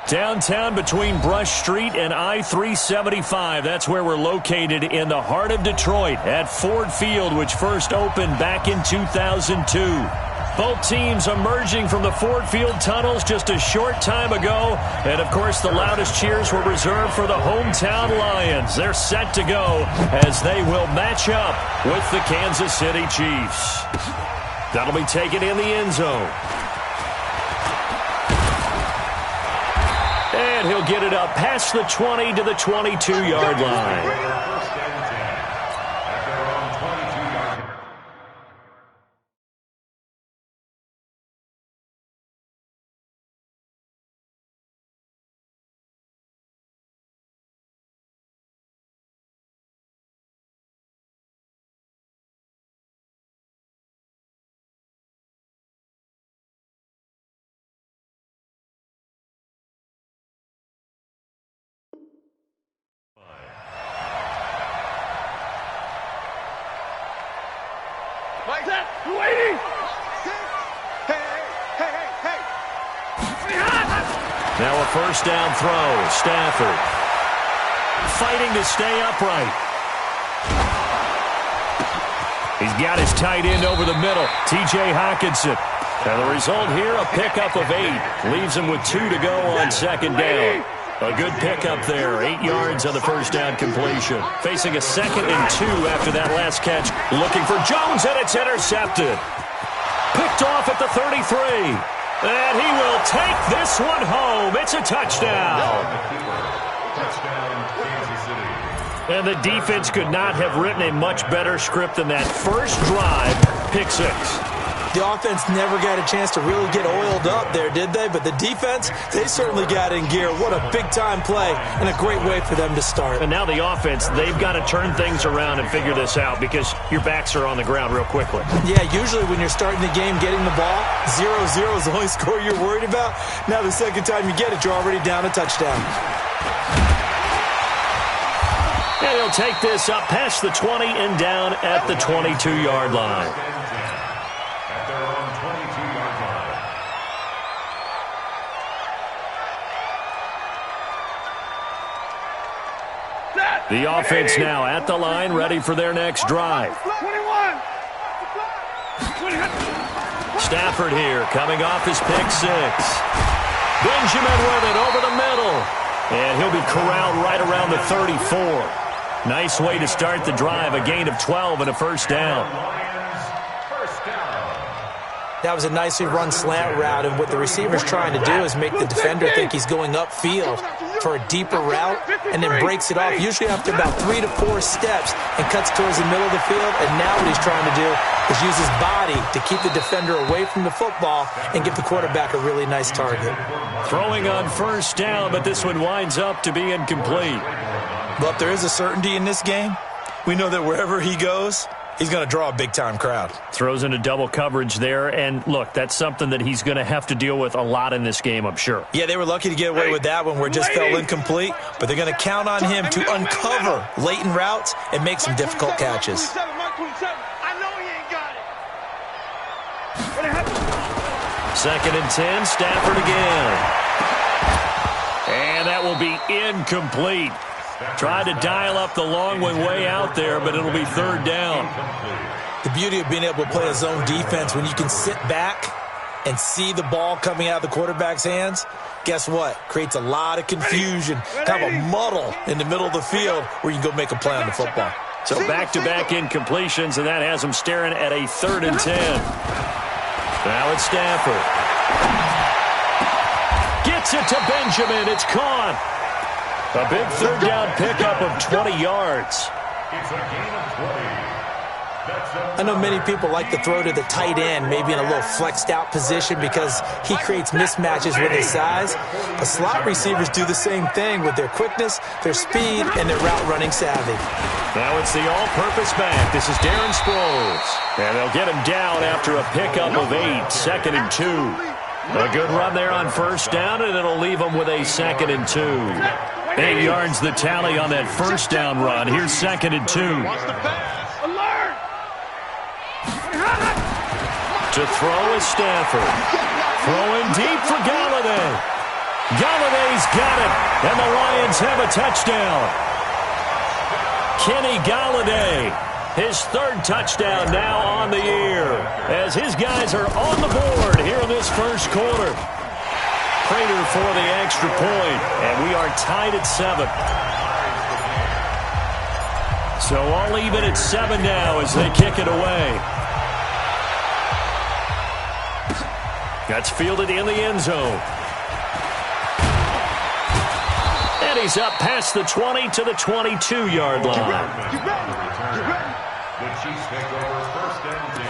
Downtown between Brush Street and I-375. That's where we're located in the heart of Detroit at Ford Field, which first opened back in 2002. Both teams emerging from the Ford Field tunnels just a short time ago. And, of course, the loudest cheers were reserved for the hometown Lions. They're set to go as they will match up with the Kansas City Chiefs. That'll be taken in the end zone. And he'll get it up past the 20 to the 22-yard line. Like that, waiting. Hey. Now a first down throw. Stafford fighting to stay upright. He's got his tight end over the middle, T.J. Hockenson. And the result here, a pickup of 8. Leaves him with 2 to go on second down. A good pickup there, 8 yards on the first down completion. Facing a 2nd and 2 after that last catch. Looking for Jones, and it's intercepted. Picked off at the 33. And he will take this one home. It's a touchdown. And the defense could not have written a much better script than that first drive, pick 6. The offense never got a chance to really get oiled up there, did they? But the defense, they certainly got in gear. What a big-time play and a great way for them to start. And now the offense, they've got to turn things around and figure this out because your backs are on the ground real quickly. Yeah, usually when you're starting the game, getting the ball, 0-0 is the only score you're worried about. Now the second time you get it, you're already down a touchdown. And he'll take this up past the 20 and down at the 22-yard line. The offense now at the line, ready for their next drive. Stafford here, coming off his pick 6. Benjamin with it over the middle. And he'll be corralled right around the 34. Nice way to start the drive, a gain of 12 and a first down. That was a nicely run slant route, and what the receiver's trying to do is make the defender think he's going upfield for a deeper route and then breaks it off, usually after about 3 to 4 steps, and cuts towards the middle of the field. And now what he's trying to do is use his body to keep the defender away from the football and give the quarterback a really nice target. Throwing on first down, but this one winds up to be incomplete. But if there is a certainty in this game, we know that wherever he goes, he's going to draw a big-time crowd. Throws into double coverage there, and look, that's something that he's going to have to deal with a lot in this game, I'm sure. Yeah, they were lucky to get away with that one where it just fell incomplete, but they're going to count on him to uncover latent routes and make some difficult catches. Second and 10, Stafford again. And that will be incomplete. Tried to dial up the long one way out there, but it'll be third down. The beauty of being able to play a zone defense when you can sit back and see the ball coming out of the quarterback's hands, guess what? Creates a lot of confusion, kind of a muddle in the middle of the field where you can go make a play on the football. So back-to-back incompletions, and that has them staring at a 3rd and 10. Now it's Stafford. Gets it to Benjamin. It's caught. A big third down pickup of 20 yards. It's a gain of 20. I know many people like to throw to the tight end, maybe in a little flexed out position because he creates mismatches with his size. But slot receivers do the same thing with their quickness, their speed, and their route running savvy. Now it's the all-purpose back. This is Darren Sproles. And they'll get him down after a pickup of 8, 2nd and 2. A good run there on first down, and it'll leave him with a 2nd and 2. 8 yards the tally on that first down run. Here's 2nd and 2. To throw is Stafford. Throwing deep for Galladay. Galladay's got it, and the Lions have a touchdown. Kenny Galladay, his third touchdown now on the year, as his guys are on the board here in this first quarter. Prater for the extra point, and we are tied at 7. So all even at 7 now as they kick it away. That's fielded in the end zone. And he's up past the 20 to the 22-yard line. The Chiefs take over first and 10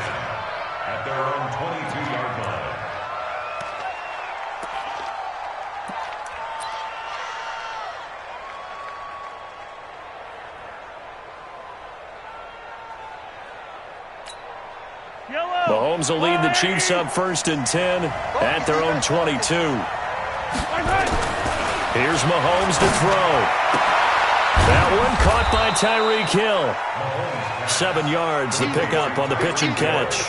at their own 22-yard line. Mahomes will lead the Chiefs up first and 10 at their own 22. Here's Mahomes to throw. That one caught by Tyreek Hill. 7 yards, the pickup on the pitch and catch.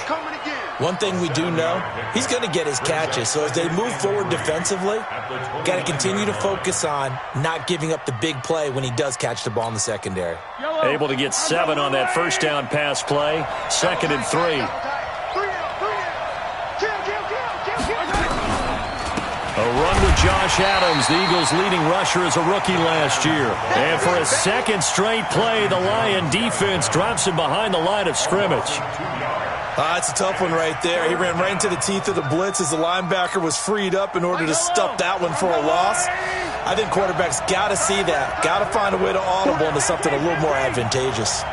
One thing we do know, he's going to get his catches. So as they move forward defensively, got to continue to focus on not giving up the big play when he does catch the ball in the secondary. Able to get 7 on that first down pass play. 2nd and 3. A run with Josh Adams, the Eagles' leading rusher as a rookie last year. And for a second straight play, the Lion defense drops him behind the line of scrimmage. It's a tough one right there. He ran right into the teeth of the blitz as the linebacker was freed up in order to stuff that one for a loss. I think quarterbacks got to see that. Got to find a way to audible into something a little more advantageous.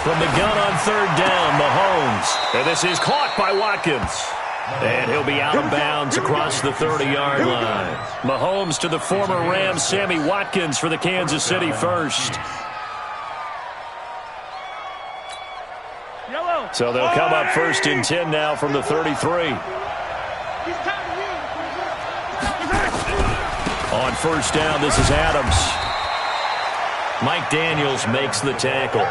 From the gun on third down, Mahomes. And this is caught by Watkins. And he'll be out of bounds across the 30-yard line. Mahomes to the former Rams, Sammy Watkins for the Kansas City first. So they'll come up first and 10 now from the 33. On first down, this is Adams. Mike Daniels makes the tackle.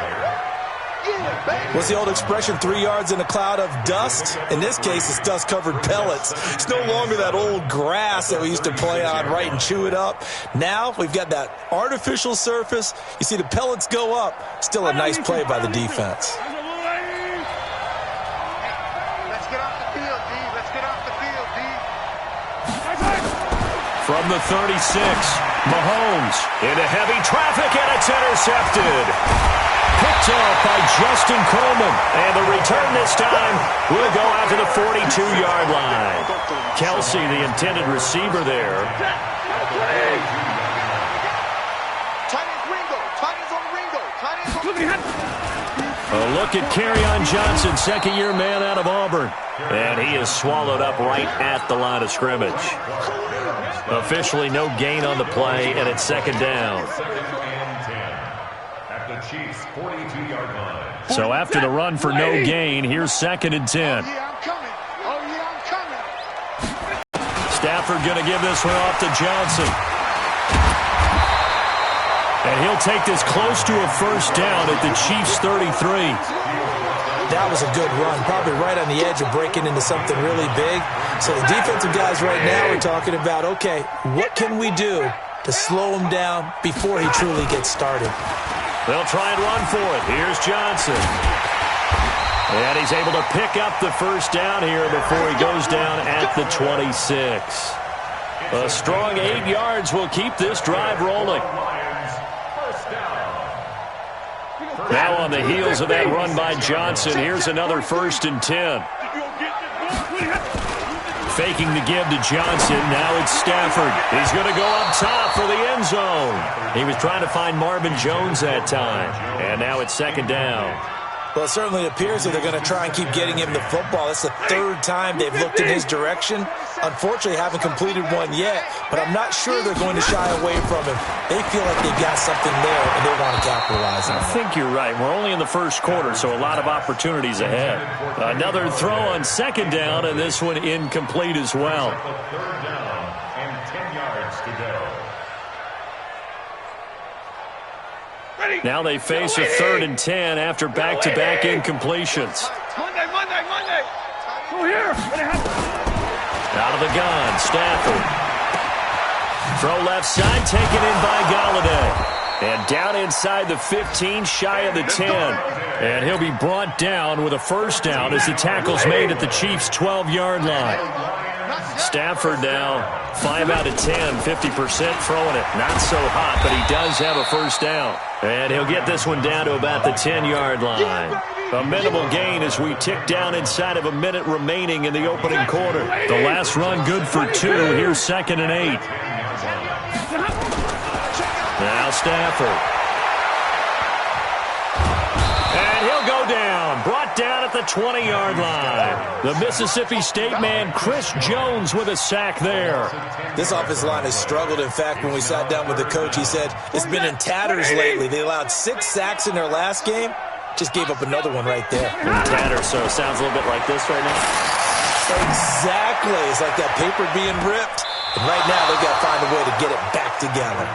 What's the old expression, 3 yards in a cloud of dust? In this case, it's dust-covered pellets. It's no longer that old grass that we used to play on, right, and chew it up. Now we've got that artificial surface. You see the pellets go up. Still a nice play by the defense. Let's get off the field, D. Let's get off the field, D. From the 36, Mahomes into heavy traffic, and it's intercepted. Picked off by Justin Coleman. And the return this time will go out to the 42-yard line. Kelsey, the intended receiver there. A look at Kerryon Johnson, second-year man out of Auburn. And he is swallowed up right at the line of scrimmage. Officially no gain on the play, and it's second down. Chiefs 42-yard line. So after the run for no gain, here's 2nd and 10. Stafford going to give this one off to Johnson. And he'll take this close to a first down at the Chiefs 33. That was a good run, probably right on the edge of breaking into something really big. So the defensive guys right now are talking about, okay, what can we do to slow him down before he truly gets started? They'll try and run for it. Here's Johnson. And he's able to pick up the first down here before he goes down at the 26. A strong 8 yards will keep this drive rolling. Now on the heels of that run by Johnson, here's another 1st and 10. Faking the give to Johnson. Now it's Stafford. He's going to go up top for the end zone. He was trying to find Marvin Jones that time. And now it's 2nd down. Well, it certainly appears that they're going to try and keep getting him the football. That's the 3rd time they've looked in his direction. Unfortunately, haven't completed one yet, but I'm not sure they're going to shy away from him. They feel like they've got something there, and they want to capitalize on it. I think you're right. We're only in the first quarter, so a lot of opportunities ahead. Another throw on 2nd down, and this one incomplete as well. 3rd down and 10 yards to go. Ready? Now they face a 3rd and 10 after back-to-back incompletions. Monday. Go here. Out of the gun, Stafford. Throw left side, taken in by Galladay. And down inside the 15, shy of the 10. And he'll be brought down with a first down as the tackle's made at the Chiefs' 12-yard line. Stafford now 5 out of 10, 50% throwing it. Not so hot, but he does have a first down. And he'll get this one down to about the 10-yard line. A minimal gain as we tick down inside of a minute remaining in the opening quarter. The last run good for 2. Here's 2nd and 8. Now Stafford. And he'll go down. Brought down at the 20-yard line. The Mississippi State man, Chris Jones, with a sack there. This offensive line has struggled. In fact, when we sat down with the coach, he said it's been in tatters lately. They allowed 6 sacks in their last game. Just gave up another one right there. In tatters, so it sounds a little bit like this right now. Exactly. It's like that paper being ripped. And right now, they've got to find a way to get it back together.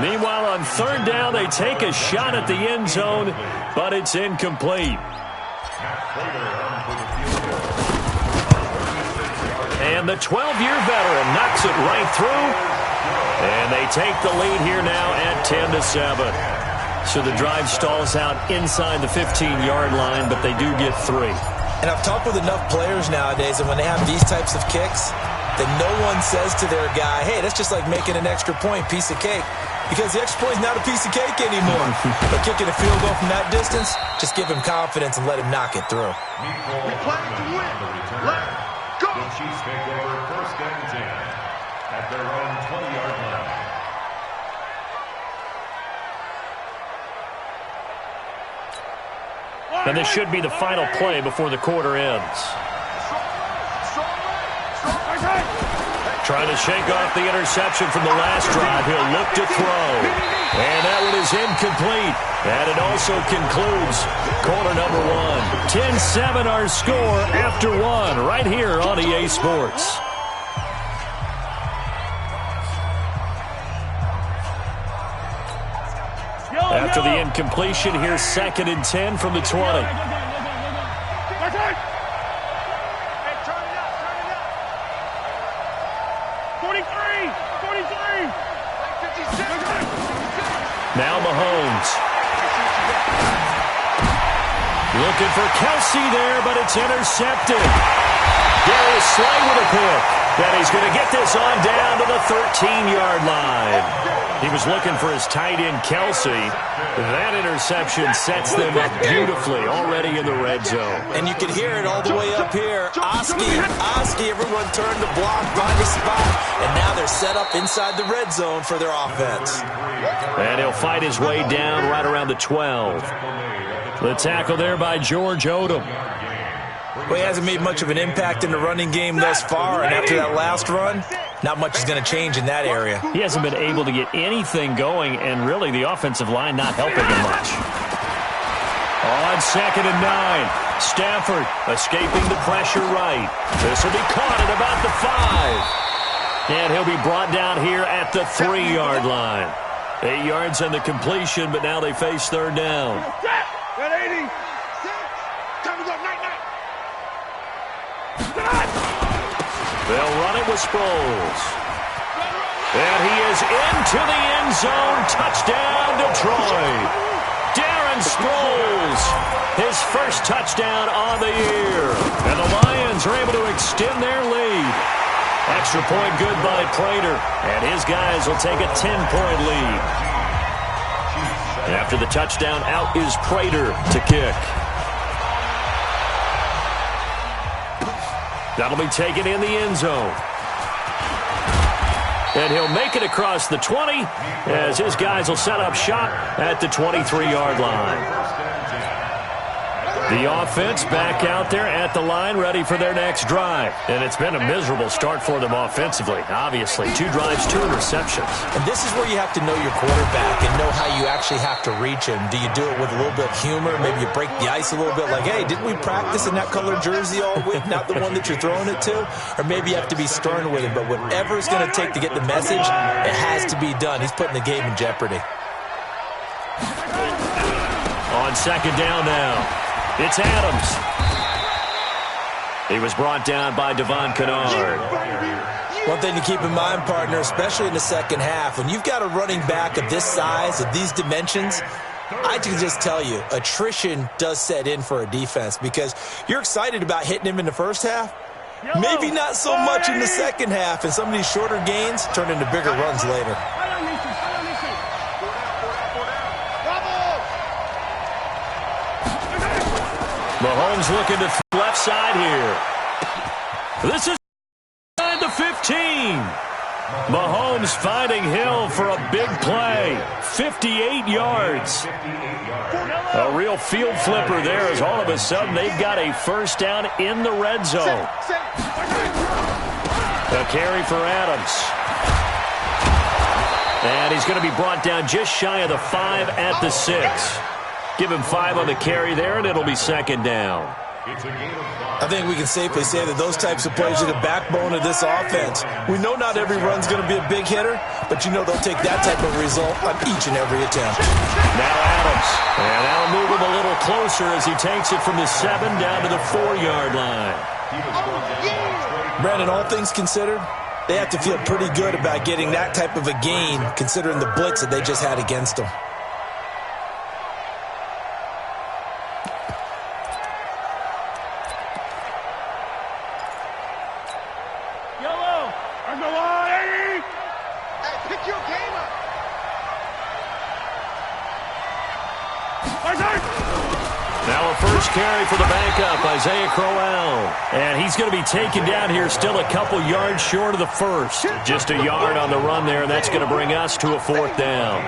Meanwhile, on 3rd down, they take a shot at the end zone, but it's incomplete. And the 12-year veteran knocks it right through. And they take the lead here now at 10-7. So the drive stalls out inside the 15-yard line, but they do get 3. And I've talked with enough players nowadays, and when they have these types of kicks, that no one says to their guy, hey, that's just like making an extra point, piece of cake. Because the extra point is not a piece of cake anymore. But kicking a field goal from that distance, just give him confidence and let him knock it through. We play to win. Let's go. The Chiefs take over 1st and 10 at their own 20-yard line. And this should be the final play before the quarter ends. Trying to shake off the interception from the last drive. He'll look to throw. And that one is incomplete. And it also concludes quarter number 1. 10-7 our score after 1 right here on EA Sports. After the incompletion, here's 2nd and 10 from the 20. Now Mahomes. Looking for Kelsey there, but it's intercepted. Darius Slay with a pick. And he's going to get this on down to the 13-yard line. He was looking for his tight end, Kelsey. That interception sets them up beautifully already in the red zone. And you can hear it all the way up here. Oski, everyone turned the block, find a spot, and now they're set up inside the red zone for their offense. And he'll fight his way down right around the 12. The tackle there by George Odom. Well, he hasn't made much of an impact in the running game thus far, and after that last run, not much is going to change in that area. He hasn't been able to get anything going, and really the offensive line not helping him much. On 2nd and 9, Stafford escaping the pressure right. This will be caught at about the 5. And he'll be brought down here at the 3-yard line. 8 yards on the completion, but now they face 3rd down. Got 80. Time to go. Night. They'll run it with Sproles. And he is into the end zone. Touchdown, Detroit. Darren Sproles, his first touchdown on the year. And the Lions are able to extend their lead. Extra point good by Prater. And his guys will take a 10-point lead. After the touchdown, out is Prater to kick. That'll be taken in the end zone. And he'll make it across the 20 as his guys will set up shop at the 23-yard line. The offense back out there at the line, ready for their next drive. And it's been a miserable start for them offensively, obviously. 2 drives, 2 interceptions. And this is where you have to know your quarterback and know how you actually have to reach him. Do you do it with a little bit of humor? Maybe you break the ice a little bit, like, hey, didn't we practice in that colored jersey all week, not the one that you're throwing it to? Or maybe you have to be stern with him. But whatever it's going to take to get the message, it has to be done. He's putting the game in jeopardy. On second down now, it's Adams. He was brought down by Devon Kennard. One thing to keep in mind, partner, especially in the second half, when you've got a running back of this size, of these dimensions, I can just tell you, attrition does set in for a defense because you're excited about hitting him in the first half. Maybe not so much in the second half, and some of these shorter gains turn into bigger runs later. Mahomes looking to the left side here. This is to 15. Mahomes finding Hill for a big play. 58 yards. A real field flipper there as all of a sudden they've got a first down in the red zone. A carry for Adams. And he's going to be brought down just shy of the 5 at the 6. Give him 5 on the carry there, and it'll be second down. I think we can safely say that those types of plays are the backbone of this offense. We know not every run's going to be a big hitter, but you know they'll take that type of result on each and every attempt. Now Adams. And that'll move him a little closer as he takes it from the 7 down to the 4-yard line. Brandon, all things considered, they have to feel pretty good about getting that type of a gain considering the blitz that they just had against them. Now a first carry for the backup, Isaiah Crowell. And he's going to be taken down here still a couple yards short of the first. Just a yard on the run there, and that's going to bring us to a 4th down.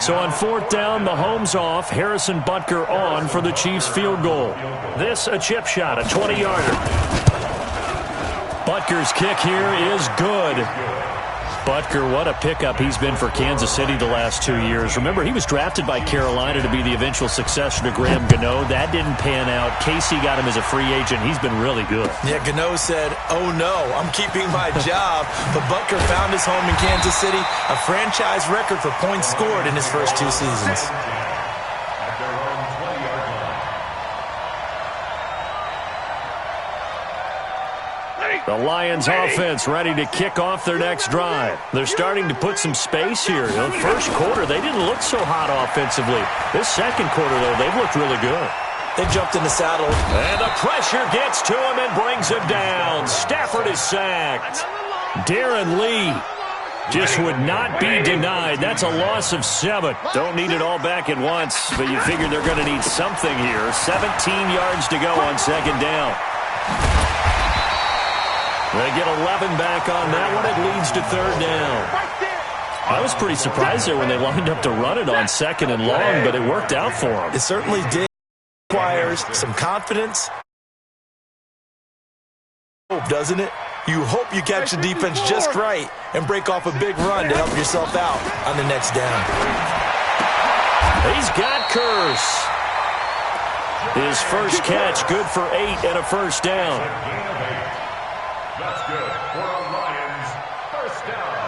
So on 4th down, Mahomes off, Harrison Butker on for the Chiefs field goal. This a chip shot, a 20-yarder. Butker's kick here is good. Butker, what a pickup he's been for Kansas City the last 2 years. Remember, he was drafted by Carolina to be the eventual successor to Graham Gano. That didn't pan out. Casey got him as a free agent. He's been really good. Yeah, Gano said, oh no, I'm keeping my job. But Butker found his home in Kansas City, a franchise record for points scored in his first 2 seasons. The Lions offense ready to kick off their next drive. They're starting to put some space here. You know, first quarter, they didn't look so hot offensively. This second quarter, though, they've looked really good. They jumped in the saddle. And the pressure gets to him and brings him down. Stafford is sacked. Darren Lee just would not be denied. That's a loss of 7. Don't need it all back at once, but you figure they're going to need something here. 17 yards to go on second down. They get 11 back on that one. It leads to 3rd down. I was pretty surprised there when they lined up to run it on 2nd and long, but it worked out for them. It certainly did. It requires some confidence, doesn't it? You hope you catch the defense just right and break off a big run to help yourself out on the next down. He's got Curse. His first catch, good for 8 and a first down. That's good for a Lions first down.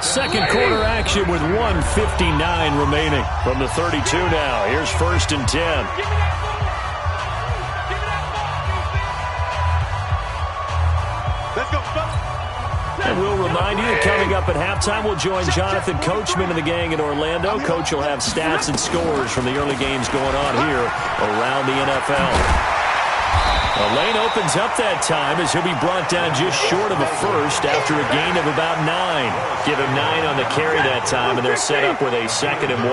Second quarter action with 1:59 remaining from the 32 now. Here's 1st and 10. Let's go. And we'll remind you that coming up at halftime, we'll join Jonathan Coachman and the gang in Orlando. Coach will have stats and scores from the early games going on here around the NFL. A lane opens up that time as he'll be brought down just short of a first after a gain of about 9. Give him 9 on the carry that time, and they're set up with a 2nd and 1.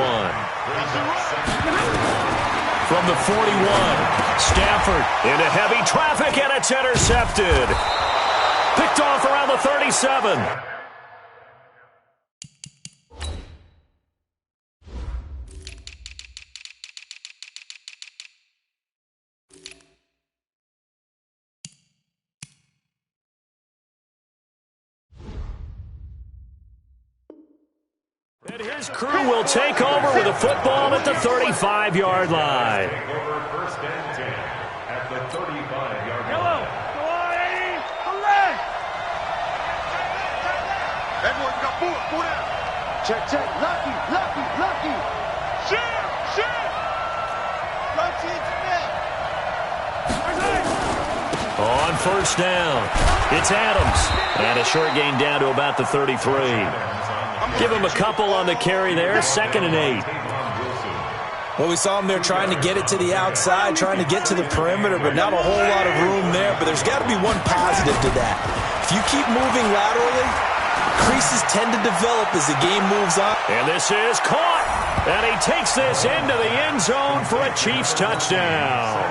From the 41, Stafford into heavy traffic, and it's intercepted. Picked off around the 37. And his crew will take over with a football at the 35-yard line. First and 10 at the 35-yard line. Everyone got four down. Check. Lucky. On first down, it's Adams. And a short gain down to about the 33. Give him a couple on the carry there, 2nd and 8. Well, we saw him there trying to get it to the outside, trying to get to the perimeter, but not a whole lot of room there. But there's got to be one positive to that. If you keep moving laterally, creases tend to develop as the game moves on. And this is caught. And he takes this into the end zone for a Chiefs touchdown.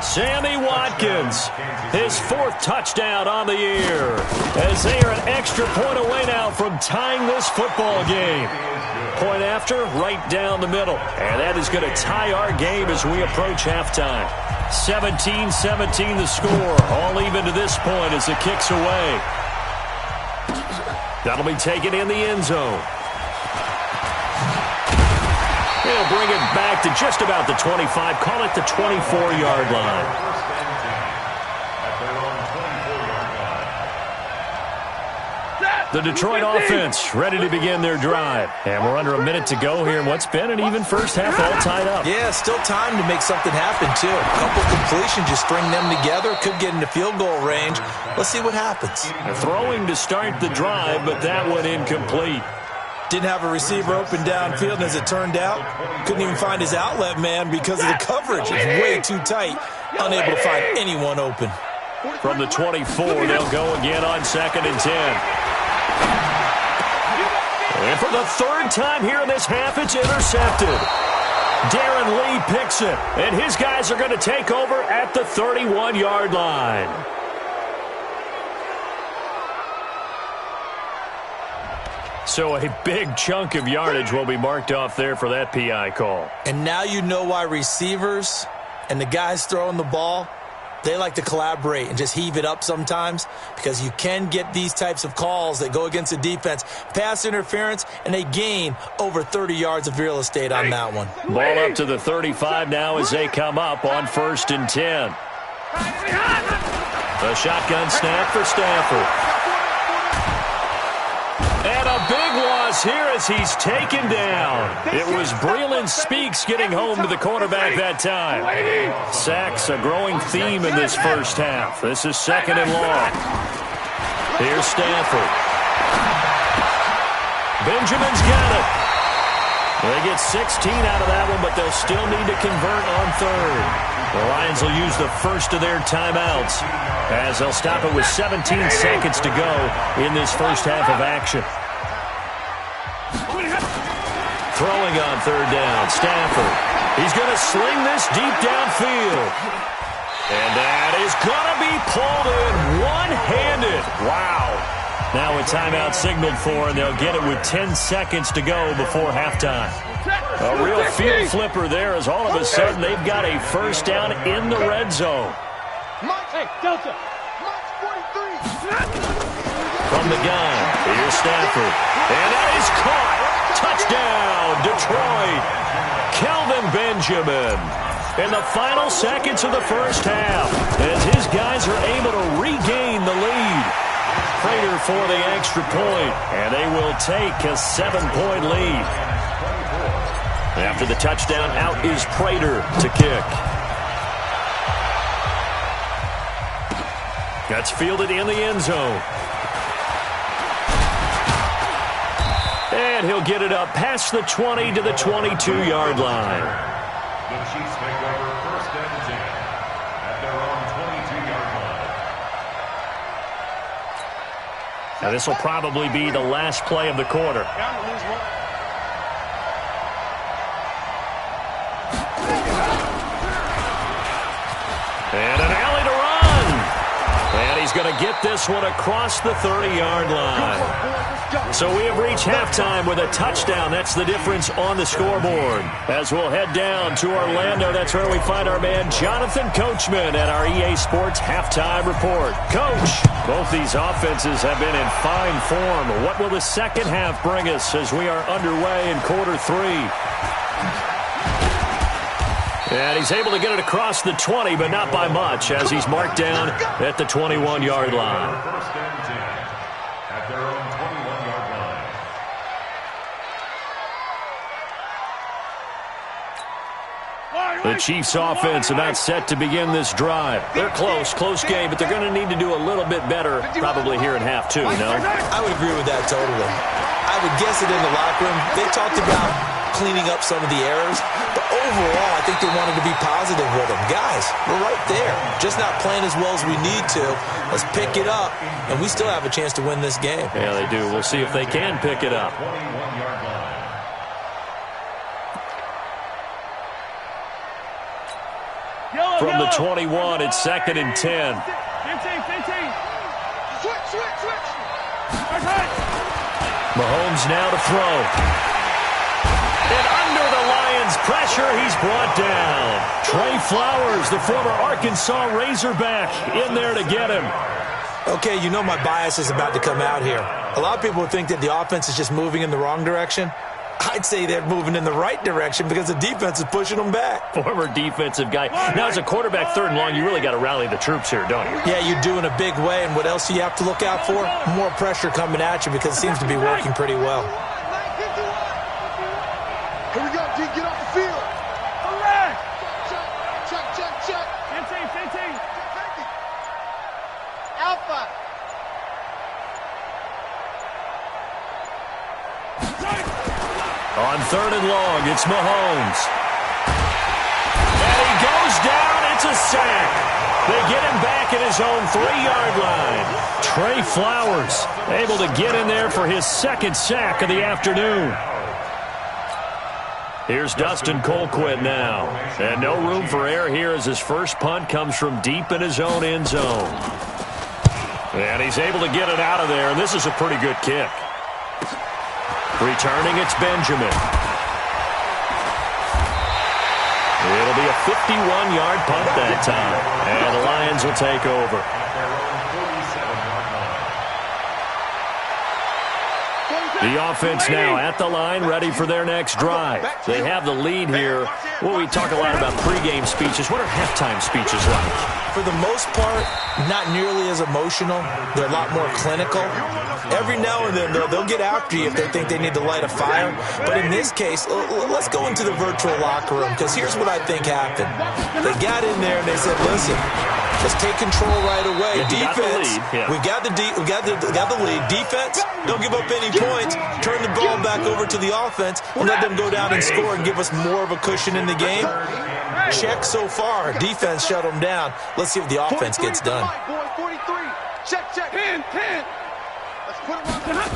Sammy Watkins, his 4th touchdown on the year, as they are an extra point away now from tying this football game. Point after, right down the middle. And that is going to tie our game as we approach halftime. 17-17 the score, all even to this point as it kicks away. That'll be taken in the end zone. They'll bring it back to just about the 25. Call it the 24-yard line. The Detroit offense ready to begin their drive. And we're under a minute to go here in what's been an even first half all tied up. Yeah, still time to make something happen, too. A couple completions, just string them together. Could get into field goal range. Let's see what happens. They're throwing to start the drive, but that one incomplete. Didn't have a receiver open downfield, and as it turned out, couldn't even find his outlet man because of the coverage. It's way too tight, unable to find anyone open. From the 24, they'll go again on 2nd and 10. And for the 3rd time here in this half, it's intercepted. Darren Lee picks it, and his guys are going to take over at the 31-yard line. So a big chunk of yardage will be marked off there for that PI call. And now you know why receivers and the guys throwing the ball, they like to collaborate and just heave it up sometimes, because you can get these types of calls that go against the defense. Pass interference, and they gain over 30 yards of real estate on that one. Ball up to the 35 now as they come up on 1st and 10. A shotgun snap for Stafford. And a big loss here as he's taken down. It was Breland Speaks getting home to the quarterback that time. Sacks a growing theme in this first half. This is 2nd and long. Here's Stafford. Benjamin's got it. They get 16 out of that one, but they'll still need to convert on 3rd. The Lions will use the first of their timeouts as they'll stop it with 17 seconds to go in this first half of action. Throwing on 3rd down, Stafford. He's going to sling this deep downfield. And that is going to be pulled in one-handed. Wow. Now a timeout signaled for, and they'll get it with 10 seconds to go before halftime. A real field flipper there as all of a sudden they've got a first down in the red zone. From the gun, here's Stafford. And that is caught. Touchdown, Detroit. Kelvin Benjamin. In the final seconds of the first half, as his guys are able to regain the lead. Prater for the extra point, and they will take a 7-point lead. After the touchdown, out is Prater to kick. That's fielded in the end zone. And he'll get it up past the 20 to the 22-yard line. The Chiefs take over 1st and 10 at their own 22-yard line. Now this will probably be the last play of the quarter. And an alley to run. And he's going to get this one across the 30-yard line. So we have reached halftime with a touchdown. That's the difference on the scoreboard. As we'll head down to Orlando, that's where we find our man Jonathan Coachman at our EA Sports Halftime Report. Coach, both these offenses have been in fine form. What will the second half bring us as we are underway in quarter 3? And he's able to get it across the 20, but not by much, as he's marked down at the 21-yard line. 1st and 10 at their own 21-yard line. The Chiefs offense about set to begin this drive. They're close game, but they're going to need to do a little bit better probably here in half two, no? I would agree with that totally. I would guess it in the locker room. They talked about cleaning up some of the errors, but overall, I think they wanted to be positive with them. Guys, we're right there. Just not playing as well as we need to. Let's pick it up, and we still have a chance to win this game. Yeah, they do. We'll see if they can pick it up. From the 21, it's 2nd and 10. 15. Switch. Mahomes now to throw. And under the Lions' pressure, he's brought down. Trey Flowers, the former Arkansas Razorback, in there to get him. Okay, you know my bias is about to come out here. A lot of people think that the offense is just moving in the wrong direction. I'd say they're moving in the right direction because the defense is pushing them back. Former defensive guy. Now, as a quarterback 3rd and long, you really got to rally the troops here, don't you? Yeah, you do in a big way. And what else do you have to look out for? More pressure coming at you because it seems to be working pretty well. Here we go, D. Get off the field. Correct. Check. 15. Alpha. On 3rd and long, it's Mahomes. And he goes down. It's a sack. They get him back at his own 3-yard line. Trey Flowers able to get in there for his 2nd sack of the afternoon. Here's Dustin Colquitt now. And no room for error here as his first punt comes from deep in his own end zone. And he's able to get it out of there, and this is a pretty good kick. Returning, it's Benjamin. It'll be a 51-yard punt that time. And the Lions will take over. The offense now at the line, ready for their next drive. They have the lead here. Well, we talk a lot about pregame speeches. What are halftime speeches like? For the most part, not nearly as emotional. They're a lot more clinical. Every now and then, they'll get after you if they think they need to light a fire. But in this case, let's go into the virtual locker room, because here's what I think happened. They got in there and they said, listen, let's take control right away. Defense, we got the lead. Defense, don't give up any points. Turn the ball back over to the offense and let them go down and score and give us more of a cushion in the game. Check so far. Defense shut them down. Let's see if the offense gets done. 43. Check. 10. Let's put him on.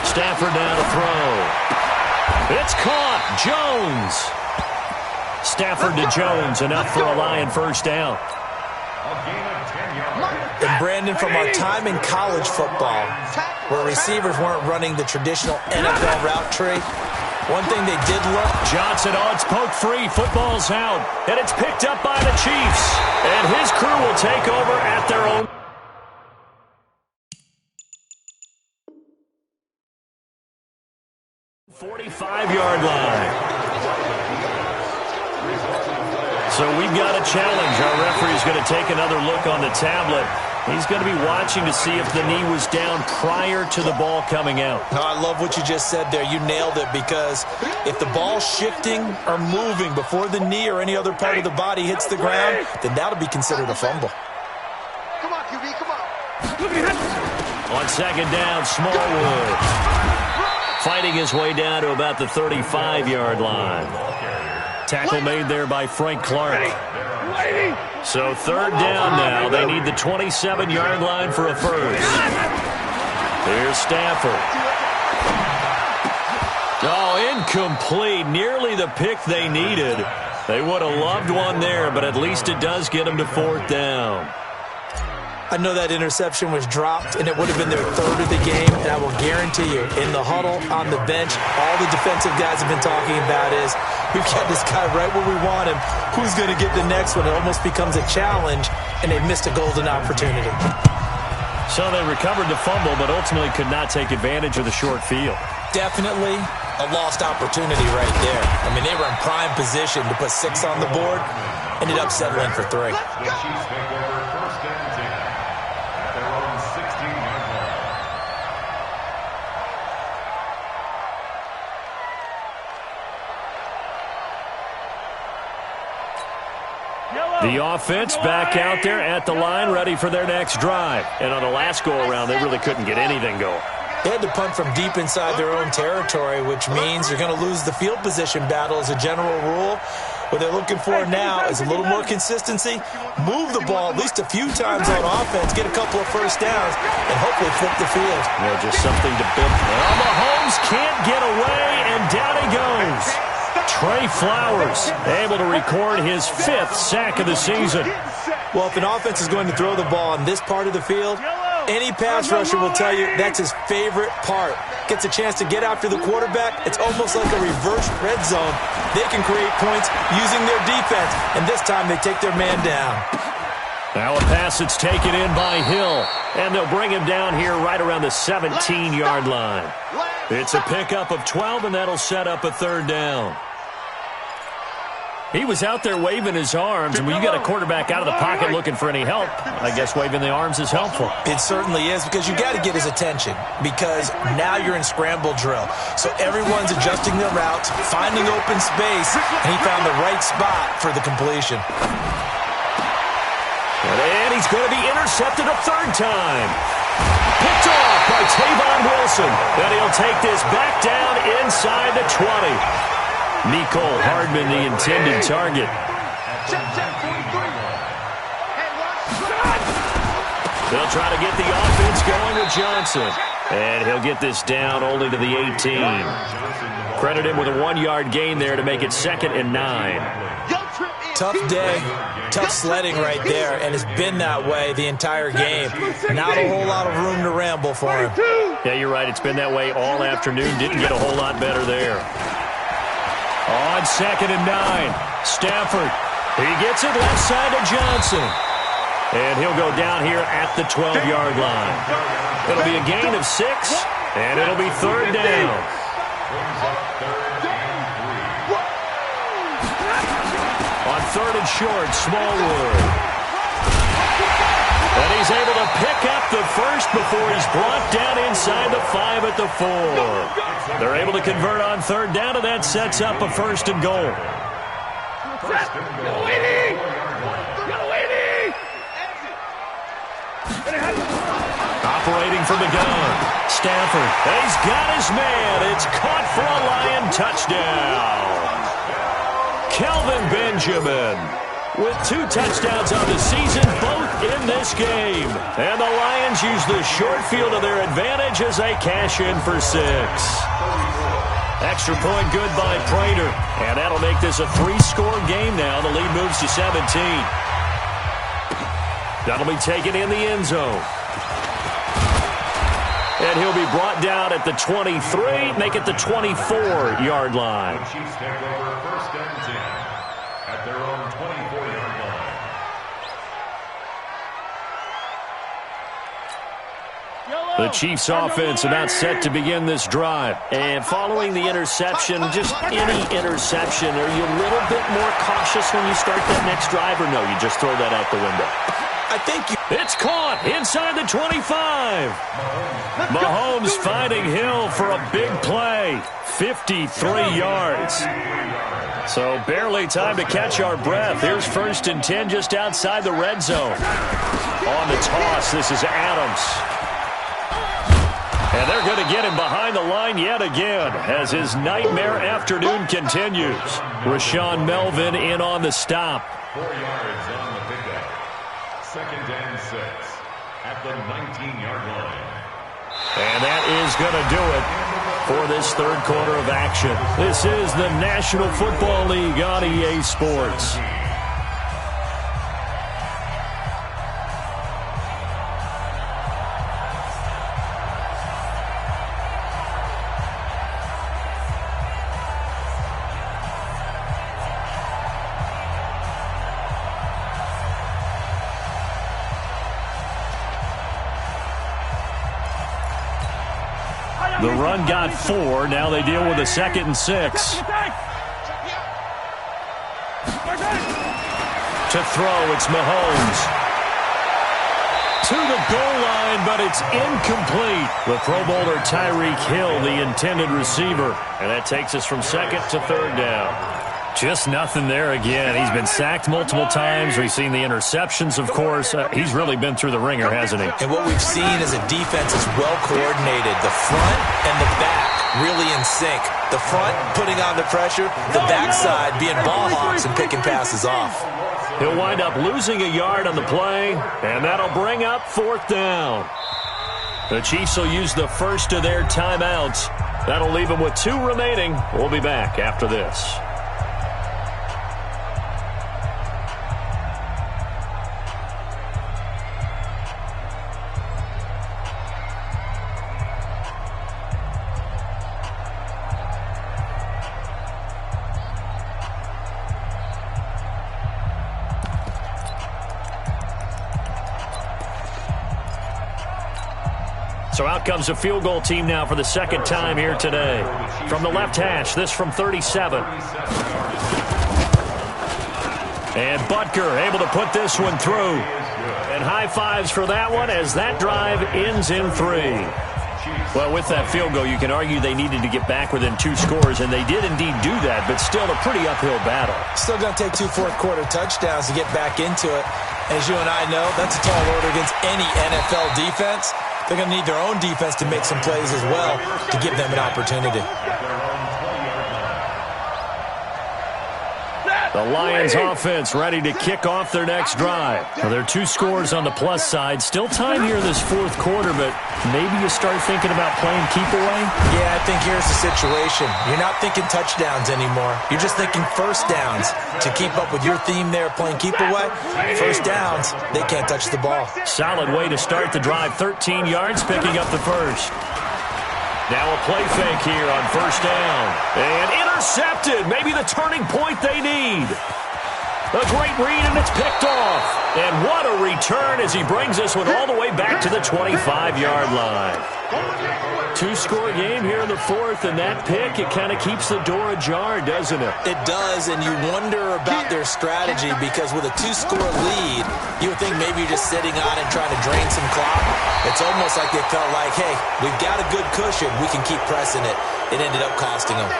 Stafford down to throw. It's caught. Jones. Stafford to Jones. Enough for a Lion first down. And Brandon, from our time in college football, where receivers weren't running the traditional NFL route tree, one thing they did learn. Johnson, it's poked free. Football's out. And it's picked up by the Chiefs. And his crew will take over at their own. .45-yard line. So we've got a challenge. Our referee's going to take another look on the tablet. He's going to be watching to see if the knee was down prior to the ball coming out. No, I love what you just said there. You nailed it, because if the ball's shifting or moving before the knee or any other part of the body hits the ground, then that'll be considered a fumble. Come on, QB, come on. On 2nd down, Smallwood fighting his way down to about the 35-yard line. Tackle made there by Frank Clark. So 3rd down now. They need the 27-yard line for a first. Here's Stafford. Oh, incomplete. Nearly the pick they needed. They would have loved one there, but at least it does get them to 4th down. I know that interception was dropped, and it would have been their 3rd of the game, and I will guarantee you, in the huddle, on the bench, all the defensive guys have been talking about is, we've got this guy right where we want him. Who's going to get the next one? It almost becomes a challenge, and they missed a golden opportunity. So they recovered the fumble, but ultimately could not take advantage of the short field. Definitely a lost opportunity right there. I mean, they were in prime position to put 6 on the board, ended up settling for 3. The offense back out there at the line, ready for their next drive. And on the last go-around, they really couldn't get anything going. They had to punt from deep inside their own territory, which means you're going to lose the field position battle as a general rule. What they're looking for now is a little more consistency, move the ball at least a few times on offense, get a couple of first downs, and hopefully flip the field. Yeah, just something to build. Well, Mahomes can't get away, and down he goes. Trey Flowers able to record his 5th sack of the season. Well, if an offense is going to throw the ball on this part of the field, any pass rusher will tell you that's his favorite part. Gets a chance to get after the quarterback. It's almost like a reverse red zone. They can create points using their defense, and this time they take their man down. Now a pass that's taken in by Hill, and they'll bring him down here right around the 17-yard line. It's a pickup of 12, and that'll set up a 3rd down. He was out there waving his arms, and when you got a quarterback out of the pocket looking for any help, I guess waving the arms is helpful. It certainly is, because you got to get his attention, because now you're in scramble drill. So everyone's adjusting their routes, finding open space, and he found the right spot for the completion. And he's going to be intercepted a 3rd time. Picked off by Tavon Wilson. And he'll take this back down inside the 20. Nicole Hardman, the intended target. They'll try to get the offense going with Johnson. And he'll get this down only to the 18. Credit him with a 1-yard gain there to make it 2nd and 9. Tough day, tough sledding right there, and it's been that way the entire game. Not a whole lot of room to ramble for him. Yeah, you're right. It's been that way all afternoon. Didn't get a whole lot better there. On 2nd and 9, Stafford. He gets it left side to Johnson. And he'll go down here at the 12-yard line. It'll be a gain of 6, and it'll be 3rd down. On 3rd and short, Smallwood. And he's able to pick up the first before he's brought down inside the 5 at the 4. They're able to convert on 3rd down, and that sets up a 1st and goal. Operating from the gun, Stafford. He's got his man. It's caught for a Lion touchdown. Kelvin Benjamin with 2 touchdowns on the season, both in this game. And the Lions use the short field to their advantage as they cash in for 6. Extra point good by Prater. And that'll make this a 3-score game now. The lead moves to 17. That'll be taken in the end zone. And he'll be brought down at the 23, make it the 24-yard line. The Chiefs take over 1st and 10 at their own 24-yard line. The Chiefs offense about set to begin this drive. And following the interception, just any interception, are you a little bit more cautious when you start that next drive, or no, you just throw that out the window? I think it's caught inside the 25. Mahomes finding Hill for a big play. 53 yards. So barely time to catch our breath. Here's 1st and 10 just outside the red zone. On the toss, this is Adams. And they're going to get him behind the line yet again as his nightmare afternoon continues. Rashawn Melvin in on the stop. 4 yards on the pickup. 2nd and 6 at the 19-yard line. And that is going to do it for this 3rd quarter of action. This is the National Football League on EA Sports. The run got 4. Now they deal with a 2nd and 6. To throw, it's Mahomes. To the goal line, but it's incomplete. The Pro Bowler Tyreek Hill, the intended receiver. And that takes us from 2nd to 3rd down. Just nothing there again. He's been sacked multiple times. We've seen the interceptions, of course. He's really been through the ringer, hasn't he? And what we've seen is a defense is well coordinated. The front and the back really in sync. The front putting on the pressure, the backside being ball hawks and picking passes off. He'll wind up losing a yard on the play, and that'll bring up 4th down. The Chiefs will use the first of their timeouts. That'll leave them with 2 remaining. We'll be back after this. So out comes a field goal team now for the second time here today. From the left hash, this from 37. And Butker able to put this one through. And high fives for that one as that drive ends in 3. Well, with that field goal, you can argue they needed to get back within 2 scores, and they did indeed do that, but still a pretty uphill battle. Still going to take 2 fourth-quarter touchdowns to get back into it. As you and I know, that's a tall order against any NFL defense. They're going to need their own defense to make some plays as well to give them an opportunity. The Lions offense ready to kick off their next drive. Well, there are 2 scores on the plus side. Still time here in this 4th quarter, but maybe you start thinking about playing keep away? Yeah, I think here's the situation. You're not thinking touchdowns anymore. You're just thinking first downs. To keep up with your theme there, playing keep away, first downs, they can't touch the ball. Solid way to start the drive. 13 yards, picking up the first. Now a play fake here on 1st down. And intercepted. Maybe the turning point they need. A great read, and it's picked off. And what a return as he brings this one all the way back to the 25-yard line. 2-score game here in the 4th, and that pick, it kind of keeps the door ajar, doesn't it? It does, and you wonder about their strategy because with a 2-score lead, you would think maybe you're just sitting on it trying to drain some clock. It's almost like they felt like, hey, we've got a good cushion. We can keep pressing it. It ended up costing them.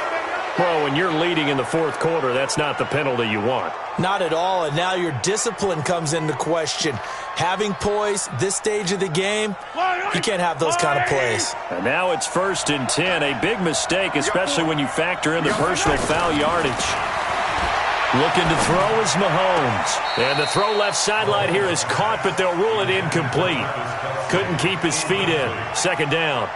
Well, when you're leading in the 4th quarter, that's not the penalty you want. Not at all, and now your discipline comes into question. Having poise this stage of the game, you can't have those kind of plays. And now it's 1st and 10, a big mistake, especially when you factor in the personal foul yardage. Looking to throw is Mahomes. And the throw left sideline here is caught, but they'll rule it incomplete. Couldn't keep his feet in. 2nd down.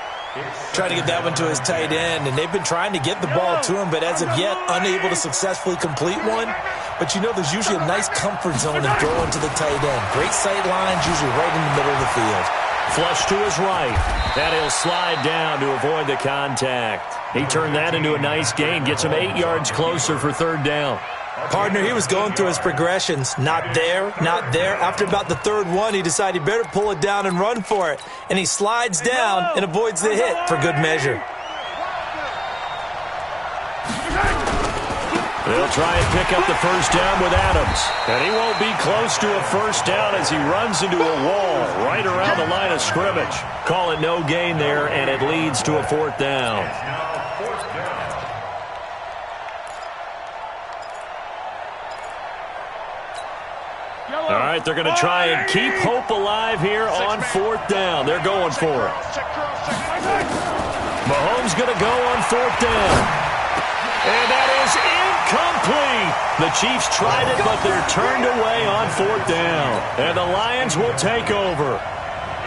Trying to get that one to his tight end, and they've been trying to get the ball to him, but as of yet, unable to successfully complete one. But you know there's usually a nice comfort zone in throwing to the tight end. Great sight lines, usually right in the middle of the field. Flush to his right. And he'll slide down to avoid the contact. He turned that into a nice gain, gets him 8 yards closer for 3rd down. Partner, he was going through his progressions. Not there, not there. After about the 3rd one, he decided he better pull it down and run for it. And he slides down and avoids the hit for good measure. They'll try and pick up the 1st down with Adams. And he won't be close to a 1st down as he runs into a wall right around the line of scrimmage. Call it no gain there, and it leads to a 4th down. All right, they're going to try and keep hope alive here on 4th down. They're going for it. Mahomes going to go on 4th down. And that is incomplete. The Chiefs tried it, but they're turned away on 4th down. And the Lions will take over.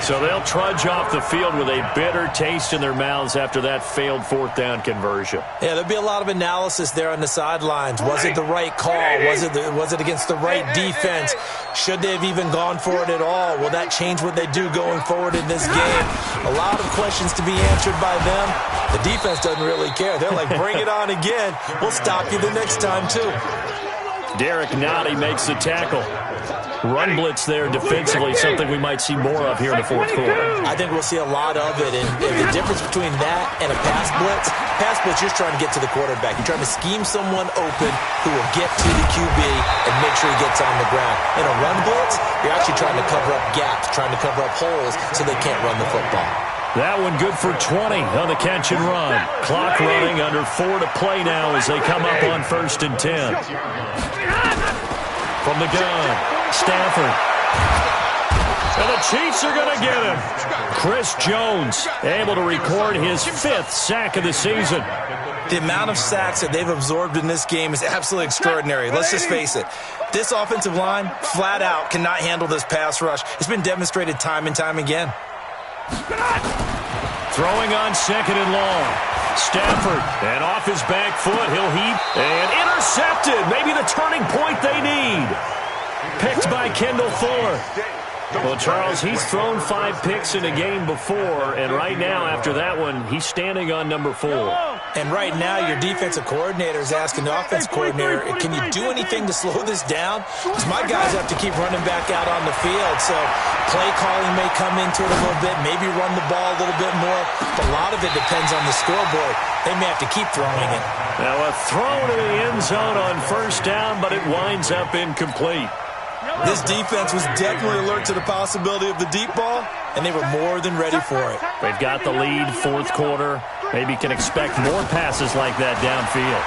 So they'll trudge off the field with a bitter taste in their mouths after that failed 4th down conversion. Yeah, there'll be a lot of analysis there on the sidelines. Was it the right call? Was it against the right defense? Should they have even gone for it at all? Will that change what they do going forward in this game? A lot of questions to be answered by them. The defense doesn't really care. They're like, bring it on again. We'll stop you the next time, too. Derek Nottie makes the tackle. Run blitz there defensively, something we might see more of here in the 4th quarter. I think we'll see a lot of it, and the difference between that and a pass blitz, you're trying to get to the quarterback. You're trying to scheme someone open who will get to the QB and make sure he gets on the ground. In a run blitz, you're actually trying to cover up gaps, trying to cover up holes so they can't run the football. That one good for 20 on the catch and run. Clock running, under 4 to play now as they come up on 1st and 10. From the gun, Stafford. And the Chiefs are going to get him. Chris Jones able to record his 5th sack of the season. The amount of sacks that they've absorbed in this game is absolutely extraordinary. Let's just face it. This offensive line, flat out, cannot handle this pass rush. It's been demonstrated time and time again. Throwing on 2nd and long. Stafford, and off his back foot, he'll heave, and intercepted. Maybe the turning point they need. Picked by Kendall Fuller. Well, Charles, he's thrown 5 picks in a game before, and right now, after that one, he's standing on number 4. And right now, your defensive coordinator is asking the offense coordinator, can you do anything to slow this down? Because my guys have to keep running back out on the field, so play calling may come into it a little bit, maybe run the ball a little bit more, but a lot of it depends on the scoreboard. They may have to keep throwing it. Now, a throw to the end zone on 1st down, but it winds up incomplete. This defense was definitely alert to the possibility of the deep ball, and they were more than ready for it. They've got the lead, 4th quarter. Maybe can expect more passes like that downfield.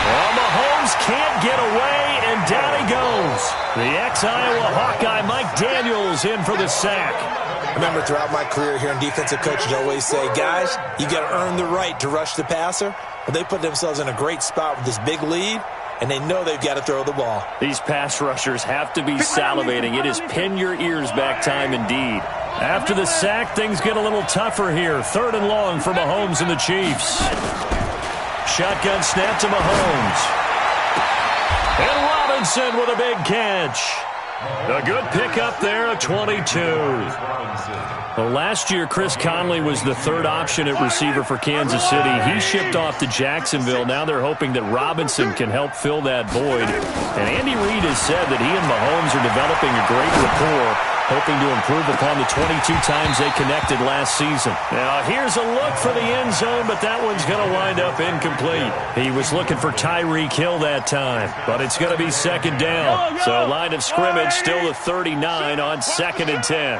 Well, Mahomes can't get away, and down he goes. The ex-Iowa Hawkeye Mike Daniels in for the sack. I remember throughout my career hearing defensive coaches always say, guys, you got to earn the right to rush the passer. Well, they put themselves in a great spot with this big lead, and they know they've got to throw the ball. These pass rushers have to be salivating. It is pin your ears back time indeed. After the sack, things get a little tougher here. 3rd and long for Mahomes and the Chiefs. Shotgun snap to Mahomes. And Robinson with a big catch. A good pickup there at 22. Well, last year, Chris Conley was the 3rd option at receiver for Kansas City. He shipped off to Jacksonville. Now they're hoping that Robinson can help fill that void. And Andy Reid has said that he and Mahomes are developing a great rapport, hoping to improve upon the 22 times they connected last season. Now, here's a look for the end zone, but that one's going to wind up incomplete. He was looking for Tyreek Hill that time, but it's going to be 2nd down. So line of scrimmage still the 39 on 2nd and 10.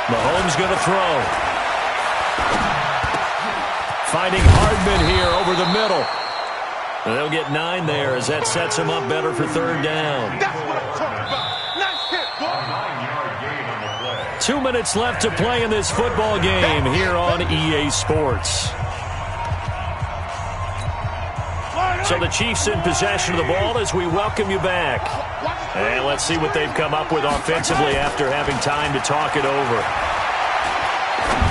Mahomes going to throw. Finding Hardman here over the middle. And they'll get 9 there as that sets him up better for 3rd down. That's what I'm talking about. Nice hit, boy. 2 minutes left to play in this football game here on EA Sports. So the Chiefs in possession of the ball as we welcome you back. And let's see what they've come up with offensively after having time to talk it over.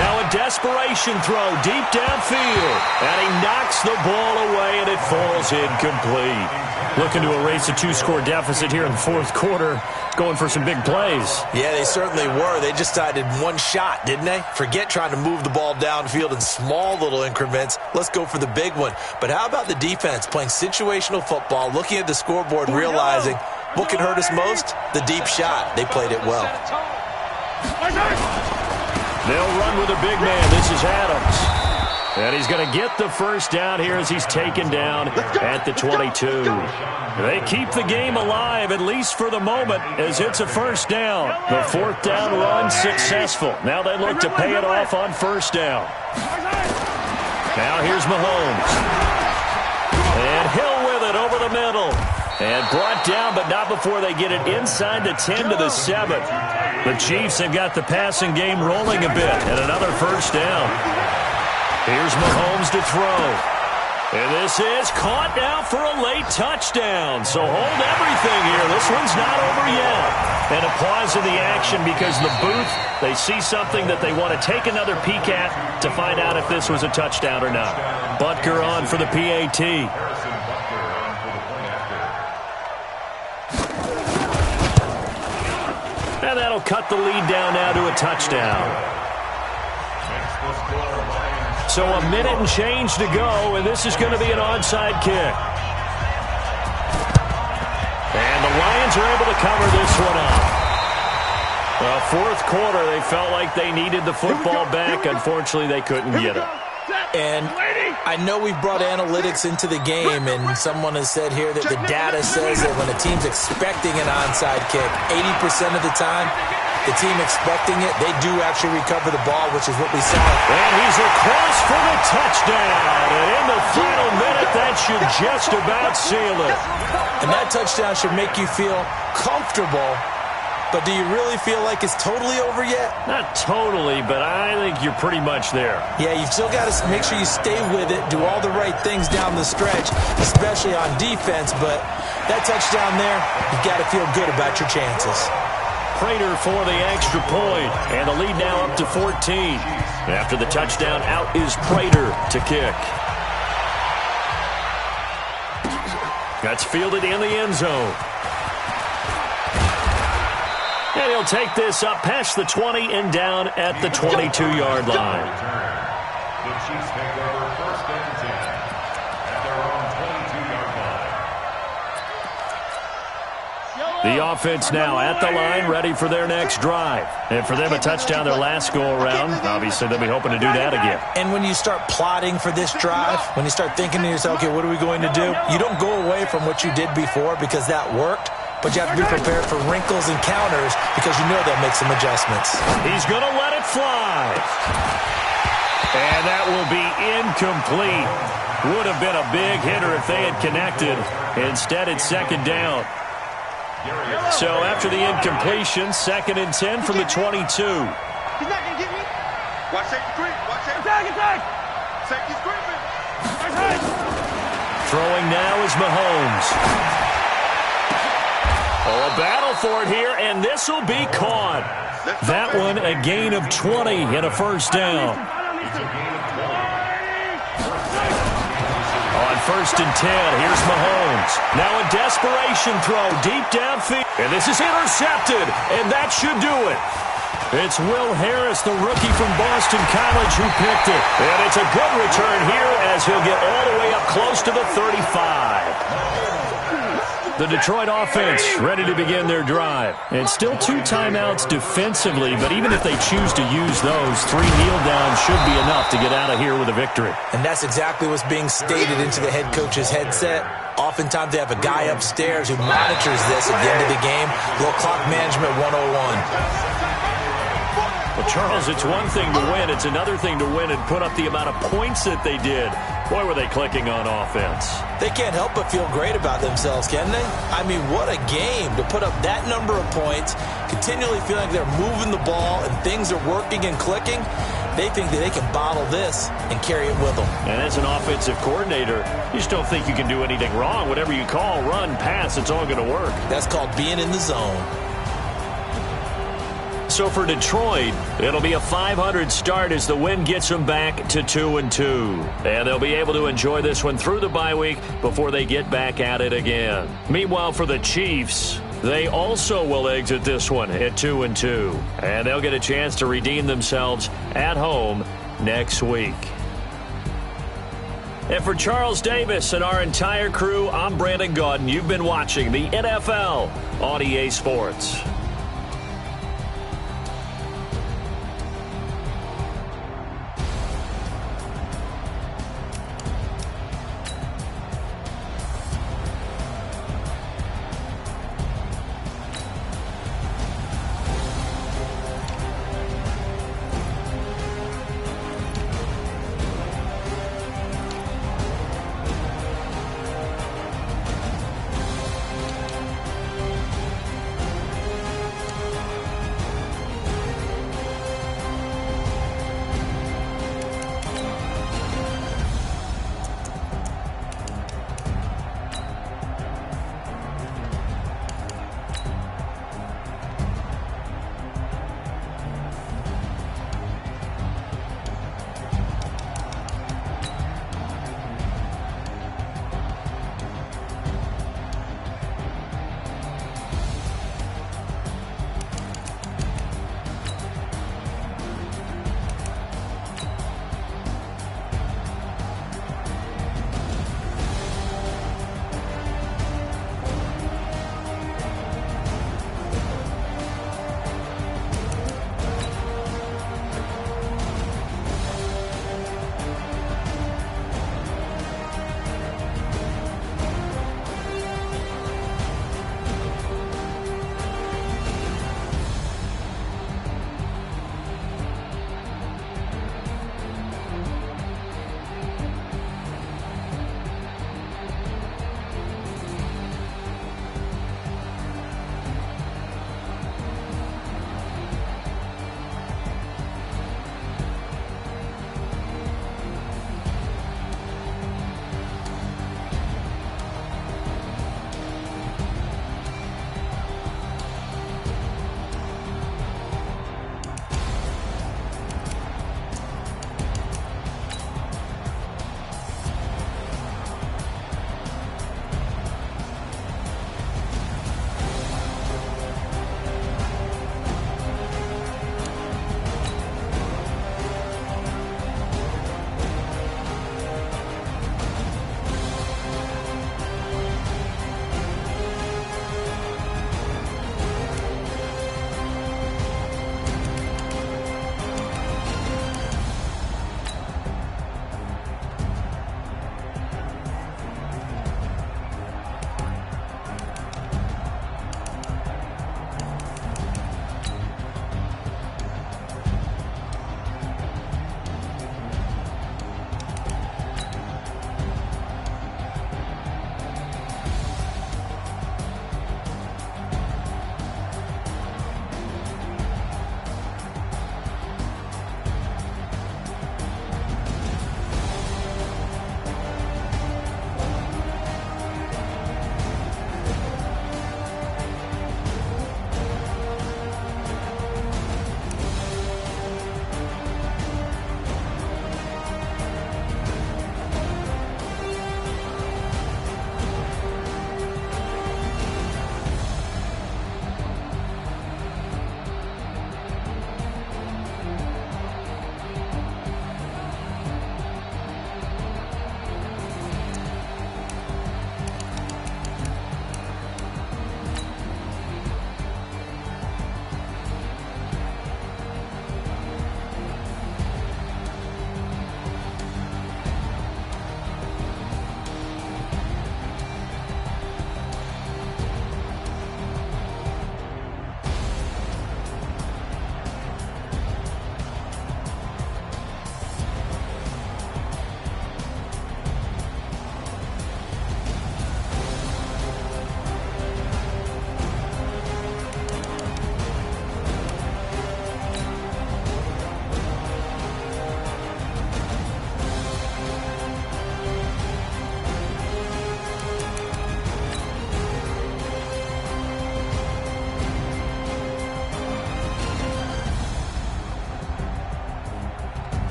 Now a desperation throw deep downfield. And he knocks the ball away and it falls incomplete. Looking to erase a 2-score deficit here in the 4th quarter. Going for some big plays. Yeah, they certainly were. They just decided one shot, didn't they? Forget trying to move the ball downfield in small little increments. Let's go for the big one. But how about the defense playing situational football, looking at the scoreboard, realizing what can hurt us most? The deep shot. They played it well. They'll run with a big man. This is Adams. And he's going to get the 1st down here as he's taken down at the 22. They keep the game alive, at least for the moment, as it's a 1st down. The 4th down run successful. Now they look to pay it off on 1st down. Now here's Mahomes. And Hill with it over the middle. And brought down, but not before they get it inside the 10 to the 7. The Chiefs have got the passing game rolling a bit, and another 1st down. Here's Mahomes to throw. And this is caught now for a late touchdown. So hold everything here. This one's not over yet. And a pause in the action because the booth, they see something that they want to take another peek at to find out if this was a touchdown or not. Butker on for the PAT. And that'll cut the lead down now to a touchdown. So a minute and change to go, and this is going to be an onside kick. And the Lions are able to cover this one up. Well, 4th quarter, they felt like they needed the football back. Unfortunately, they couldn't get it. And I know we've brought analytics into the game, and someone has said here that the data says that when a team's expecting an onside kick, 80% of the time, the team expecting it, they do actually recover the ball, which is what we saw. And he's across for the touchdown. And in the final minute, that should just about seal it. And that touchdown should make you feel comfortable. But do you really feel like it's totally over yet? Not totally, but I think you're pretty much there. Yeah, you've still got to make sure you stay with it, do all the right things down the stretch, especially on defense. But that touchdown there, you've got to feel good about your chances. Prater for the extra point, and the lead now up to 14. After the touchdown, out is Prater to kick. That's fielded in the end zone. And he'll take this up past the 20 and down at the 22-yard line. The Chiefs take over first and 10 at their own 22-yard line. The offense now at the line, ready for their next drive. And for them, a touchdown their last go-around. Obviously, they'll be hoping to do that again. And when you start plotting for this drive, when you start thinking to yourself, okay, what are we going to do? You don't go away from what you did before because that worked. But you have to be prepared for wrinkles and counters because you know they'll make some adjustments. He's going to let it fly. And that will be incomplete. Would have been a big hitter if they had connected. Instead, it's second down. So after the incompletion, second and 10 from the 22. He's not going to get me. Watch safety creep. Watch safety. Attack! Safety's creeping. Throwing now is Mahomes. Oh, a battle for it here, and this will be caught. That one, a gain of 20 and a first down. On first and 10, here's Mahomes. Now a desperation throw deep downfield. And this is intercepted, and that should do it. It's Will Harris, the rookie from Boston College, who picked it. And it's a good return here as he'll get all the way up close to the 35. The Detroit offense ready to begin their drive. And still 2 timeouts defensively, but even if they choose to use those, 3 kneel downs should be enough to get out of here with a victory. And that's exactly what's being stated into the head coach's headset. Oftentimes they have a guy upstairs who monitors this at the end of the game. Little clock management 101. Well, Charles, it's one thing to win. It's another thing to win and put up the amount of points that they did. Boy, were they clicking on offense. They can't help but feel great about themselves, can they? I mean, what a game to put up that number of points, continually feeling like they're moving the ball and things are working and clicking. They think that they can bottle this and carry it with them. And as an offensive coordinator, you just don't think you can do anything wrong. Whatever you call, run, pass, it's all going to work. That's called being in the zone. So for Detroit, it'll be a 500 start as the win gets them back to 2-2. And they'll be able to enjoy this one through the bye week before they get back at it again. Meanwhile, for the Chiefs, they also will exit this one at 2-2. And they'll get a chance to redeem themselves at home next week. And for Charles Davis and our entire crew, I'm Brandon Gaudin. You've been watching the NFL on EA Sports.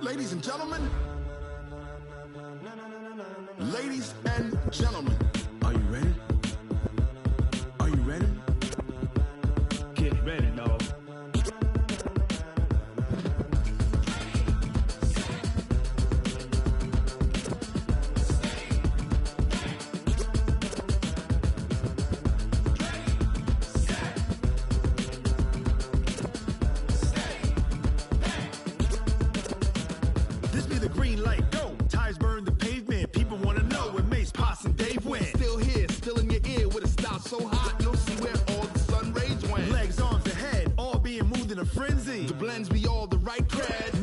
Ladies and gentlemen. Ladies and gentlemen. Are you ready? Are you ready? Get ready, dog. This be the green light, go. Tires burn the pavement. People wanna know where Mace, Poss, and Dave went. Still here, still in your ear with a style so hot, you'll see where all the sun rays went. Legs, arms, and head, all being moved in a frenzy. The blends be all the right cred.